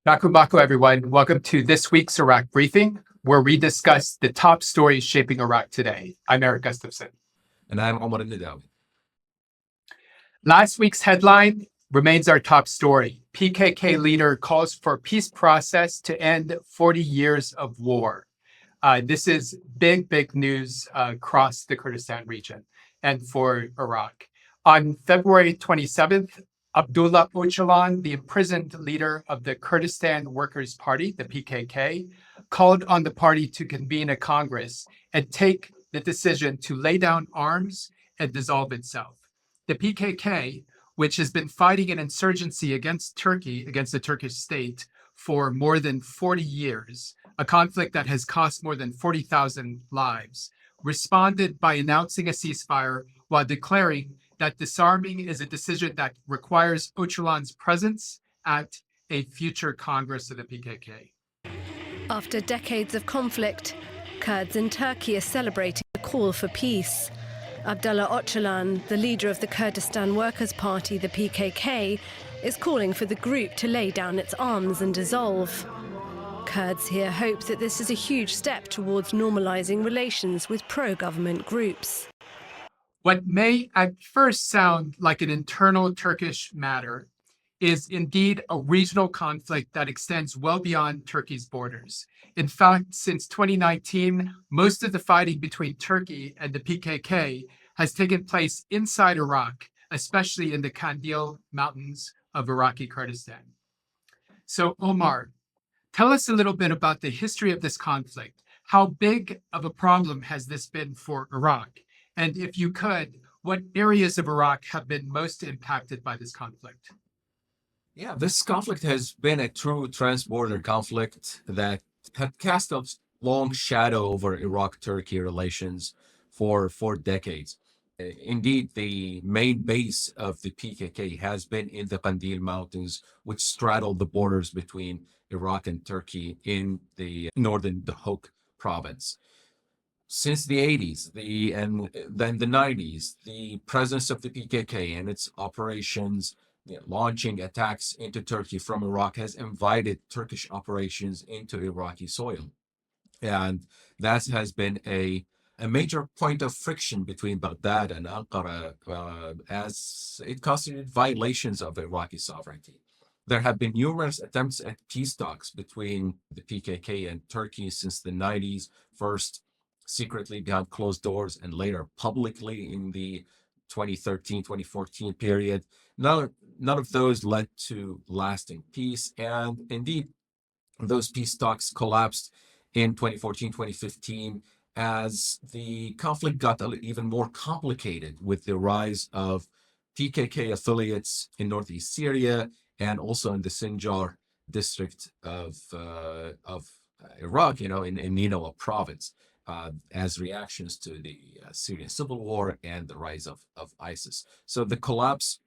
Baku Baku, everyone. Welcome to this week's Iraq briefing, where we discuss the top stories shaping Iraq today. I'm Eric Gustafson. And I'm Omar Nidawi. Last week's headline remains our top story. PKK leader calls for peace process to end 40 years of war. This is big news across the Kurdistan region and for Iraq. On February 27th, Abdullah Öcalan, the imprisoned leader of the Kurdistan Workers Party, the PKK, called on the party to convene a Congress and take the decision to lay down arms and dissolve itself. The PKK, which has been fighting an insurgency against Turkey, against the Turkish state, for more than 40 years, a conflict that has cost more than 40,000 lives, responded by announcing a ceasefire while declaring that disarming is a decision that requires Öcalan's presence at a future Congress of the PKK. After decades of conflict, Kurds in Turkey are celebrating the call for peace. Abdullah Öcalan, the leader of the Kurdistan Workers Party, the PKK, is calling for the group to lay down its arms and dissolve. Kurds here hope that this is a huge step towards normalizing relations with pro-government groups. What may at first sound like an internal Turkish matter is indeed a regional conflict that extends well beyond Turkey's borders. In fact, since 2019, most of the fighting between Turkey and the PKK has taken place inside Iraq, especially in the Kandil mountains of Iraqi Kurdistan. So, Omar, tell us a little bit about the history of this conflict. How big of a problem has this been for Iraq? And if you could, what areas of Iraq have been most impacted by this conflict? Yeah, this conflict has been a true transborder conflict that had cast a long shadow over Iraq-Turkey relations for decades. Indeed, the main base of the PKK has been in the Kandil Mountains, which straddle the borders between Iraq and Turkey in the northern Dahok province. Since the 80s, and then the 90s, the presence of the PKK and its operations, launching attacks into Turkey from Iraq, has invited Turkish operations into Iraqi soil. And that has been a major point of friction between Baghdad and Ankara, as it constituted violations of Iraqi sovereignty. There have been numerous attempts at peace talks between the PKK and Turkey since the 90s, first secretly behind closed doors and later publicly in the 2013-2014 period. None of those led to lasting peace, and indeed, those peace talks collapsed in 2014-2015 as the conflict got even more complicated with the rise of PKK affiliates in northeast Syria and also in the Sinjar district of Iraq, in Nineveh province, as reactions to the Syrian civil war and the rise of ISIS. So the collapse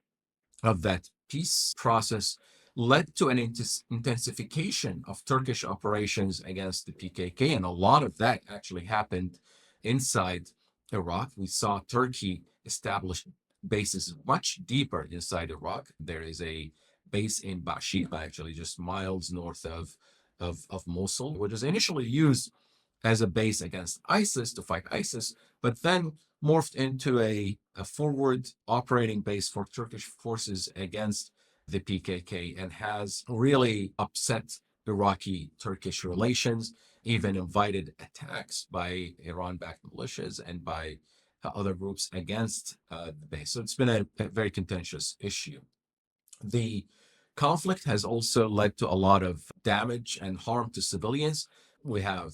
of that peace process led to an intensification of Turkish operations against the PKK, and a lot of that actually happened inside Iraq. We saw Turkey establish bases much deeper inside Iraq. There is a base in Bashika, actually just miles north of Mosul, which was initially used as a base against ISIS to fight ISIS, but then morphed into a forward operating base for Turkish forces against the PKK, and has really upset Iraqi-Turkish relations, even invited attacks by Iran-backed militias and by other groups against the base. So it's been a very contentious issue. The conflict has also led to a lot of damage and harm to civilians. We have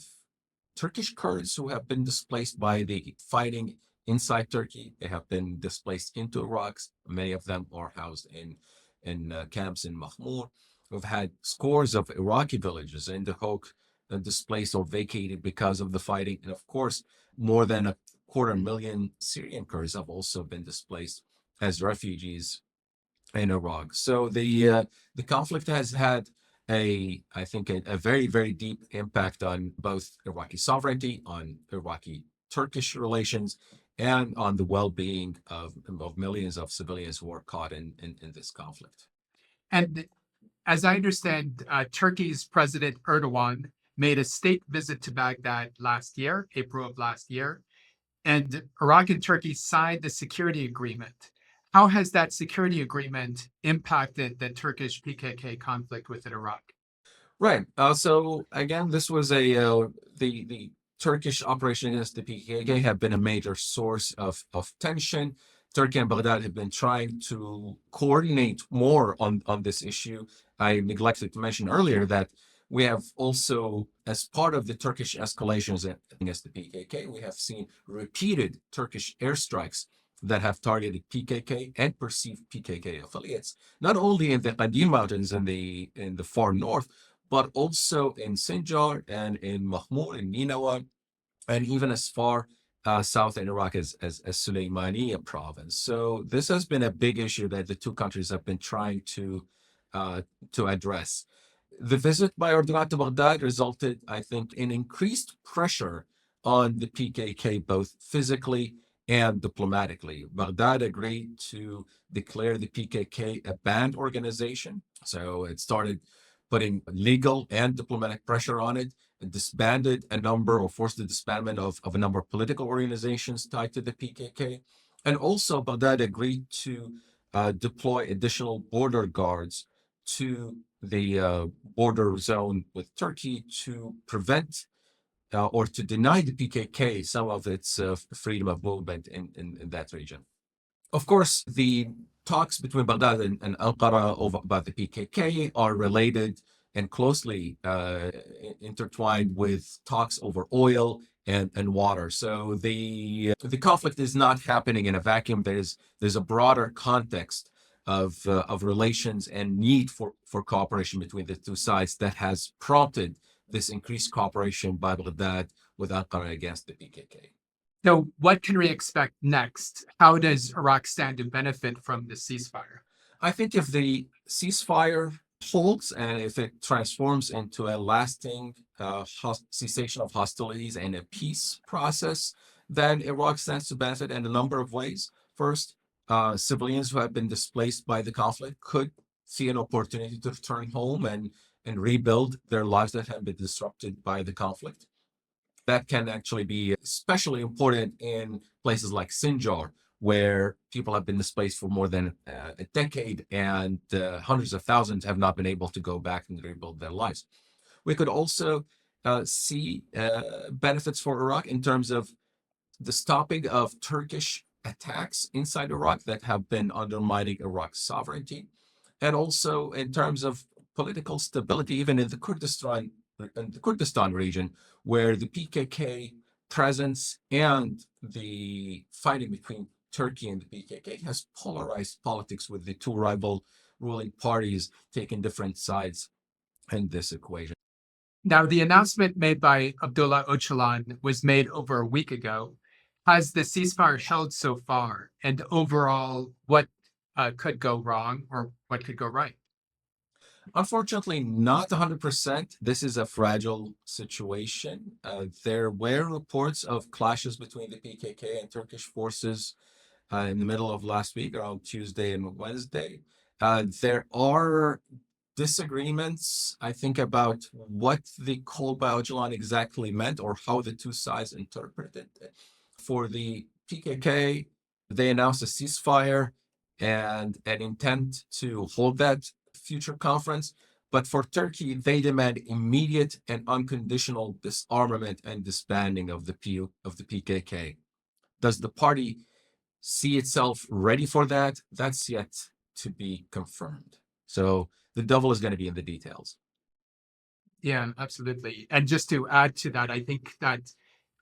Turkish Kurds who have been displaced by the fighting inside Turkey. They have been displaced into Iraq. Many of them are housed in camps in Mahmud. We've had scores of Iraqi villages in Dahok displaced or vacated because of the fighting. And of course, more than 250,000 Syrian Kurds have also been displaced as refugees in Iraq. So the conflict has had I think a very deep impact on both Iraqi sovereignty, on Iraqi-Turkish relations, and on the well-being of millions of civilians who are caught in this conflict. And as I understand, Turkey's President Erdogan made a state visit to Baghdad last year, April of last year, and Iraq and Turkey signed the security agreement. How has that security agreement impacted the Turkish PKK conflict within Iraq? Right. So again, this was the Turkish operation against the PKK have been a major source of tension. Turkey and Baghdad have been trying to coordinate more on this issue. I neglected to mention earlier that we have also, as part of the Turkish escalations against the PKK, we have seen repeated Turkish airstrikes that have targeted PKK and perceived PKK affiliates, not only in the Qadim Mountains in the far north, but also in Sinjar and in Mahmud and Ninawa, and even as far south in Iraq as Suleimaniya province. So this has been a big issue that the two countries have been trying to address. The visit by Erdogan to Baghdad resulted, I think, in increased pressure on the PKK, both physically and diplomatically. Baghdad agreed to declare the PKK a banned organization. So it started putting legal and diplomatic pressure on it, and disbanded a number or forced the disbandment of a number of political organizations tied to the PKK. And also Baghdad agreed to deploy additional border guards to the border zone with Turkey to prevent or to deny the PKK some of its freedom of movement in that region. Of course, the talks between Baghdad and Ankara about the PKK are related and closely intertwined with talks over oil and water. So the conflict is not happening in a vacuum. There's a broader context of relations and need for cooperation between the two sides that has prompted this increased cooperation by Baghdad with Ankara against the PKK. So what can we expect next? How does Iraq stand to benefit from the ceasefire? I think if the ceasefire holds and if it transforms into a lasting cessation of hostilities and a peace process, then Iraq stands to benefit in a number of ways. First, civilians who have been displaced by the conflict could see an opportunity to return home and rebuild their lives that have been disrupted by the conflict. That can actually be especially important in places like Sinjar, where people have been displaced for more than a decade and hundreds of thousands have not been able to go back and rebuild their lives. We could also see benefits for Iraq in terms of the stopping of Turkish attacks inside Iraq that have been undermining Iraq's sovereignty, and also in terms of political stability, even in the Kurdistan region, where the PKK presence and the fighting between Turkey and the PKK has polarized politics, with the two rival ruling parties taking different sides in this equation. Now, the announcement made by Abdullah Öcalan was made over a week ago. Has the ceasefire held so far? And overall, what could go wrong or what could go right? Unfortunately, not 100%. This is a fragile situation. There were reports of clashes between the PKK and Turkish forces in the middle of last week, around Tuesday and Wednesday. There are disagreements, I think, about what the call by Öcalan exactly meant or how the two sides interpreted it. For the PKK, they announced a ceasefire and an intent to hold that future conference. But for Turkey, they demand immediate and unconditional disarmament and disbanding of the PKK. Does the party see itself ready for that? That's yet to be confirmed. So the devil is going to be in the details. Yeah, absolutely. And just to add to that, I think that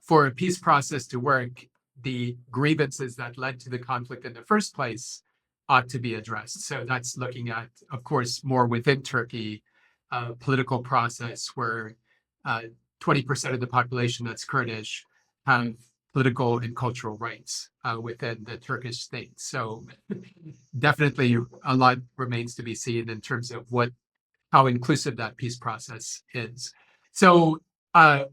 for a peace process to work, the grievances that led to the conflict in the first place ought to be addressed. So that's looking at, of course, more within Turkey, political process where 20% of the population that's Kurdish have political and cultural rights within the Turkish state. So definitely a lot remains to be seen in terms of how inclusive that peace process is. So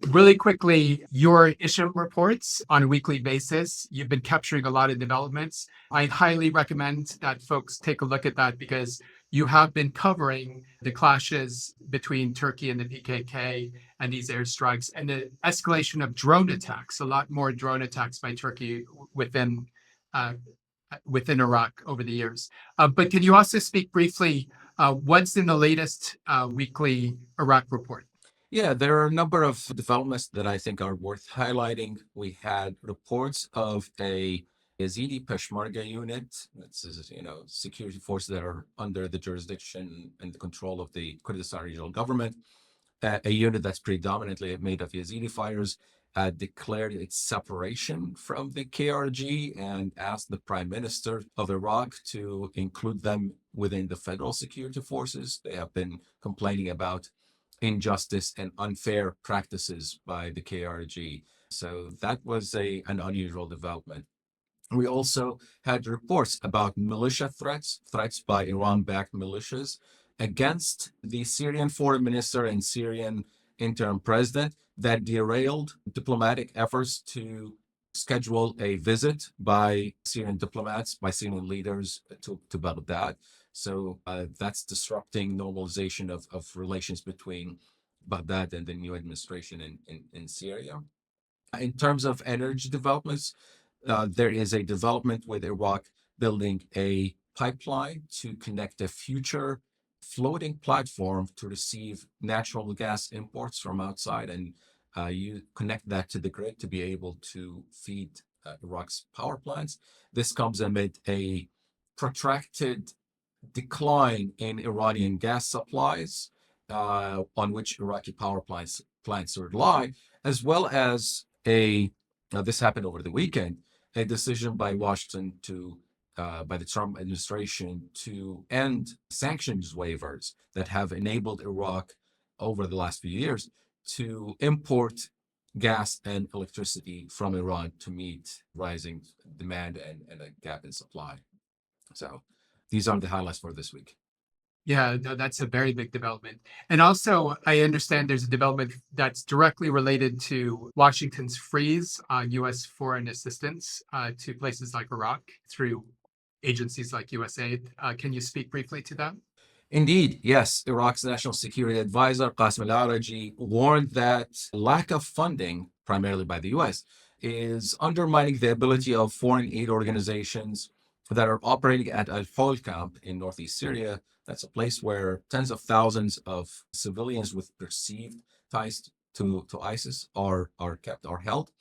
really quickly, your issue reports on a weekly basis, you've been capturing a lot of developments. I highly recommend that folks take a look at that because you have been covering the clashes between Turkey and the PKK and these airstrikes and the escalation of drone attacks, a lot more drone attacks by Turkey uh, within Iraq over the years. But can you also speak briefly, what's in the latest weekly Iraq report? Yeah, there are a number of developments that I think are worth highlighting. We had reports of a Yazidi Peshmerga unit, that's security forces that are under the jurisdiction and the control of the Kurdistan regional government. A unit that's predominantly made of Yazidi fighters declared its separation from the KRG and asked the Prime Minister of Iraq to include them within the federal security forces. They have been complaining about injustice and unfair practices by the KRG. So that was an unusual development. We also had reports about militia threats by Iran-backed militias against the Syrian foreign minister and Syrian interim president that derailed diplomatic efforts to schedule a visit by Syrian diplomats, by Syrian leaders to Baghdad. So that's disrupting normalization of relations between Baghdad and the new administration in Syria. In terms of energy developments, there is a development with Iraq building a pipeline to connect a future floating platform to receive natural gas imports from outside, and you connect that to the grid to be able to feed Iraq's power plants. This comes amid a protracted decline in Iranian gas supplies, on which Iraqi power plants rely, as well as this happened over the weekend, a decision by Washington by the Trump administration to end sanctions waivers that have enabled Iraq over the last few years to import gas and electricity from Iran to meet rising demand and a gap in supply. So these are the highlights for this week. Yeah, no, that's a very big development. And also, I understand there's a development that's directly related to Washington's freeze on U.S. foreign assistance to places like Iraq through agencies like USAID. Can you speak briefly to that? Indeed, yes. Iraq's National Security Advisor, Qasim al-Araji, warned that lack of funding, primarily by the U.S., is undermining the ability of foreign aid organizations that are operating at Al-Hol camp in northeast Syria. That's a place where tens of thousands of civilians with perceived ties to ISIS are held.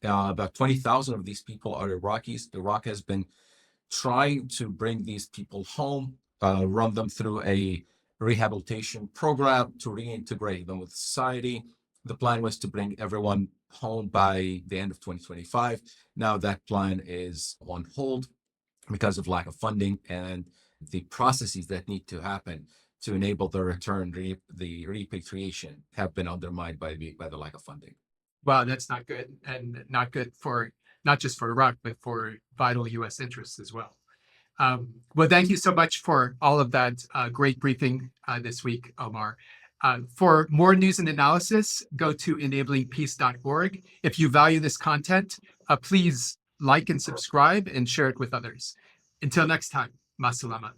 About 20,000 of these people are Iraqis. Iraq has been trying to bring these people home, run them through a rehabilitation program to reintegrate them with society. The plan was to bring everyone home by the end of 2025. Now that plan is on hold because of lack of funding and the processes that need to happen to enable the return, the repatriation, have been undermined by the lack of funding. Wow, that's not good, and not good for not just for Iraq, but for vital U.S. interests as well. Well, thank you so much for all of that great briefing this week, Omar. For more news and analysis, go to enablingpeace.org. If you value this content, please like and subscribe and share it with others. Until next time, masalama.